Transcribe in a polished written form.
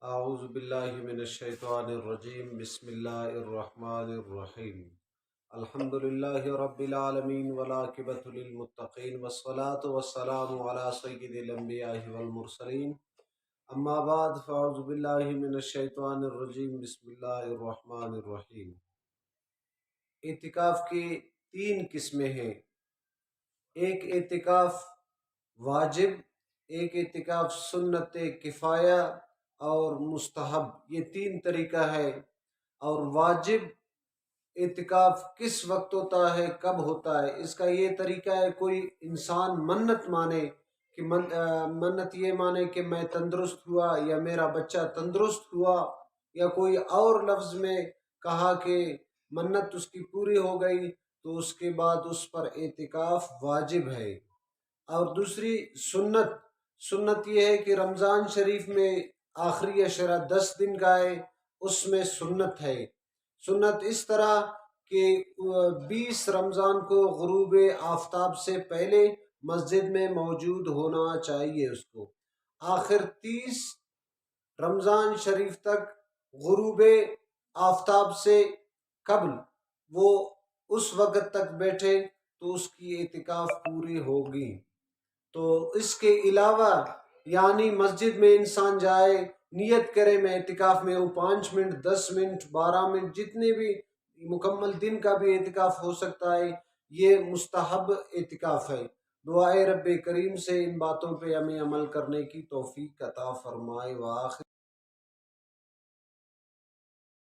اعوذ باللہ من الشیطان الرجیم، بسم اللہ الرحمن الرحیم۔ الحمد للہ رب العالمین والعاقبۃ للمتقین والصلاة والسلام علی سید الانبیاء والمرسلین، اما بعد فاعوذ باللہ من الشیطان الرجیم، بسم اللہ الرحمن الرحیم۔ اعتکاف کی تین قسمیں ہیں۔ ایک اعتکاف واجب، ایک اعتکاف سنت کفایہ اور مستحب، یہ تین طریقہ ہے۔ اور واجب اعتکاف کس وقت ہوتا ہے، کب ہوتا ہے؟ اس کا یہ طریقہ ہے، کوئی انسان منت مانے کہ منت یہ مانے کہ میں تندرست ہوا یا میرا بچہ تندرست ہوا، یا کوئی اور لفظ میں کہا کہ منت اس کی پوری ہو گئی، تو اس کے بعد اس پر اعتکاف واجب ہے۔ اور دوسری سنت یہ ہے کہ رمضان شریف میں آخری عشرہ 10 دن کا ہے، اس میں سنت ہے۔ سنت اس طرح کہ 20 رمضان کو غروب آفتاب سے پہلے مسجد میں موجود ہونا چاہیے اس کو۔ آخر 30 رمضان شریف تک غروب آفتاب سے قبل وہ اس وقت تک بیٹھے تو اس کی اعتکاف پوری ہوگی۔ تو اس کے علاوہ یعنی مسجد میں انسان جائے، نیت کرے میں اعتکاف میں ہوں، 5 منٹ 10 منٹ 12 منٹ جتنے بھی، مکمل دن کا بھی اعتکاف ہو سکتا ہے، یہ مستحب اعتکاف ہے۔ دعائے رب کریم سے ان باتوں پہ ہمیں عمل کرنے کی توفیق عطا فرمائے۔ وآخر